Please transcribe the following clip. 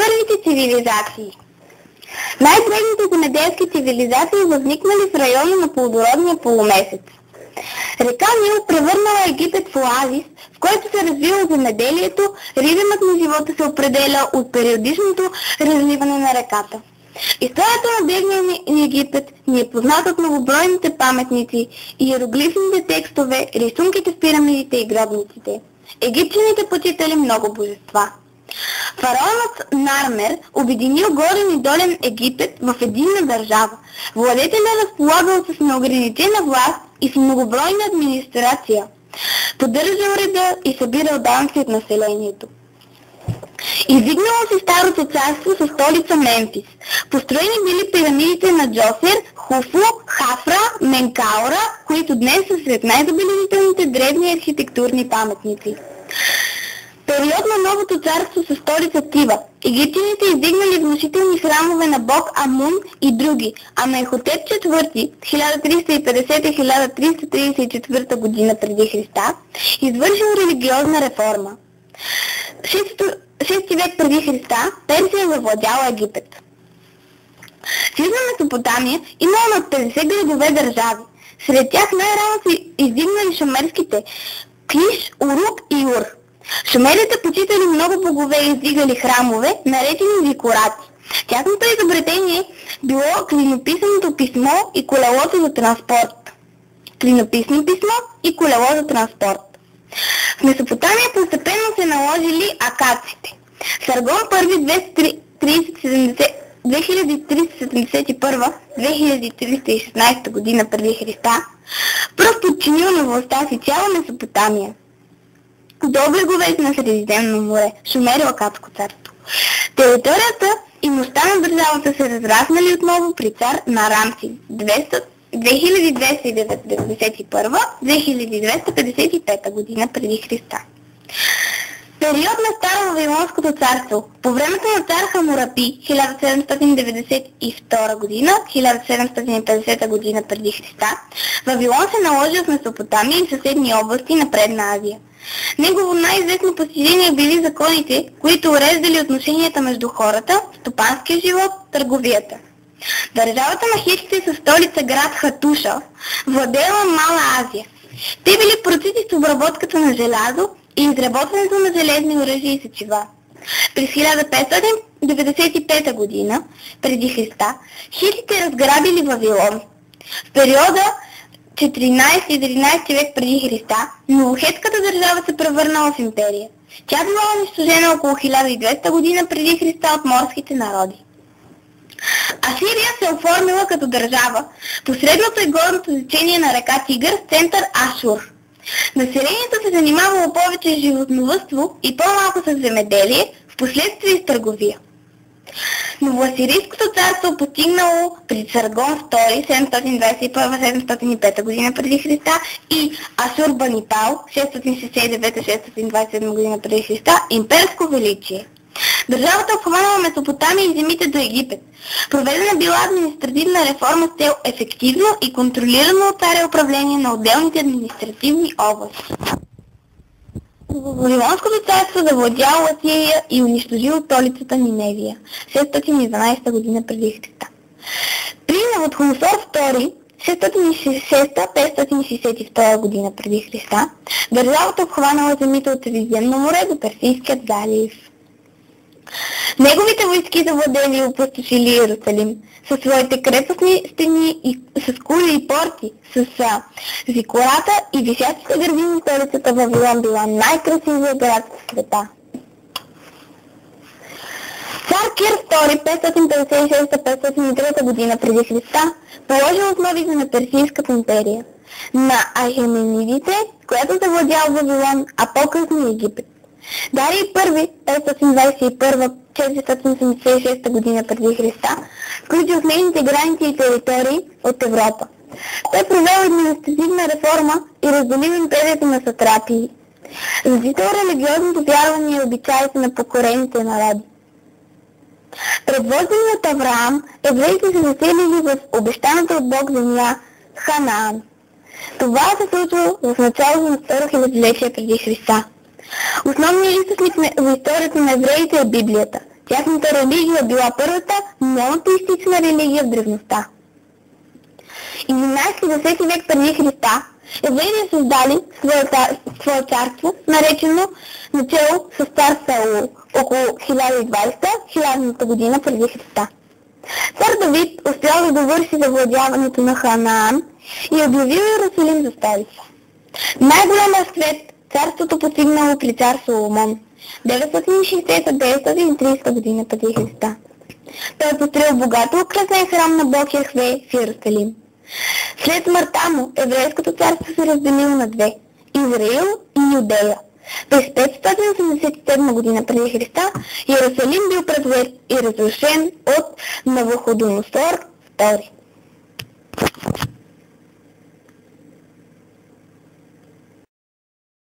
Първите цивилизации. Най-древните земеделски цивилизации възникнали в района на плодородния полумесец. Река Нил превърнала Египет в оазис, в който се развива земеделието, ритъмът на живота се определя от периодичното разливане на реката. Историята на древния ни Египет ни е позната от многобройните паметници, иероглифните текстове, рисунките в пирамидите и гробниците. Египтяните почитали много божества. Фараонът Нармер обединил горен и долен Египет в единна държава. Владетелят разполагал с неограничена власт и с многобройна администрация. Поддържал реда и събирал данъци от населението. Издигнало се Старото царство със столица Мемфис. Построени били пирамидите на Джосер, Хуфу, Хафра, Менкаура, които днес са сред най-забележителните древни архитектурни паметници. Период на Новото царство със столица Тива. Египтяните издигнали внушителни храмове на бог Амун и други, а Менхотеп IV 1350-1334 година преди Христа извършил религиозна реформа. В 6 век преди Христа Персия завладяла Египет. В Южна Месопотамия имало над 50 градове държави. Сред тях най-рано са издигнали шумерските Киш, Урук и Ур. Шумерите почитали много богове и издигали храмове, наречени зикурати. Тяхното изобретение било клинописаното писмо и колелото за транспорт. Клинописно писмо и колело за транспорт. В Месопотамия постепенно се наложили акаците. Саргон I 2371-2316 година преди Христа пръв подчинил на властта си цяла Месопотамия до бреговете на Средиземно море, Шумер и Акадско царство. Територията и мощта на държавата се разраснали отново при цар Нарамси 2291-2255 година преди Христа. Период на Старо Вавилонското царство. По времето на цар Хамурапи 1792 година, 1750 година преди Христа, Вавилон се наложил в Месопотамия и съседни области на Предна Азия. Негово най-известно постижение били законите, които уреждали отношенията между хората, стопанския живот, търговията. Държавата на хетите със столица град Хатуша владела Мала Азия. Те били процити с обработката на желязо и изработването на железни оръжия и сечива. През 1595 година преди Христа хетите разграбили Вавилон. В периода 14-13 век преди Христа новохетската държава се превърнала в империя. Тя била унищожена около 1200 година преди Христа от морските народи. Асирия се оформила като държава по средното и горното течение на река Тигър с център Ашур. Населението се занимавало повече с животновъдство и по-малко с земеделие, впоследствие с търговия. Новоасирийското царство постигнало при Саргон II 721-705 година преди Христа и Ашурбанипал 669-627 година преди Христа имперско величие. Държавата обхванала Месопотамия и земите до Египет. Проведена била административна реформа с цел ефективно и контролирано от царя управление на отделните административни области. Вавилонското царство завладяло Асирия и унищожило столицата Ниневия 612 година преди Христа. При Навуходоносор II 666-562 година преди Христа държавата обхванала земите от Средиземно море до Персийският залив. Неговите войски завладели и опустошили Иерусалим със своите крепостни стени и с кули и порти, с зикурата и висящите градини. Столицата Вавилон била най-красивия град в света. Цар Кир II 556-503 година преди Христа положил основите на Персийската империя, на Ахеменидите, която завладял Вавилон, а по-късно Египет. Дарий I 521-486 година преди Христа включил в нейните граници и територии от Европа. Той провел административна реформа и разделил империята на сатрапии. Зачитал религиозното вярване и обичаите на покорените народи. Предводени от Авраам, евреите се заселили в обещаната от Бог земя Ханаан. Това се случва в началото на второ хилядолетие преди Христа. Основният източник в историята на евреите е Библията. Тяхната религия била първата монотеистична религия в древността. 11-10 век преди Христа евреите създали свое царство, наречено начало с цар Саул, около 1020-1000 година преди Христа. Цар Давид успял да довърши завладяването на Ханаан и обявил Иерусалим за столица. Най-голям разцвет царството постигнало при цар Соломон, 960-930 година преди Христа. Той построил богато украсен храм на Бог Яхве в Иерусалим. След смъртта му еврейското царство се разделило на две – Израил и Юдея. През 587 година преди Христа Иерусалим бил предвзет и разрушен от Навуходоносор II.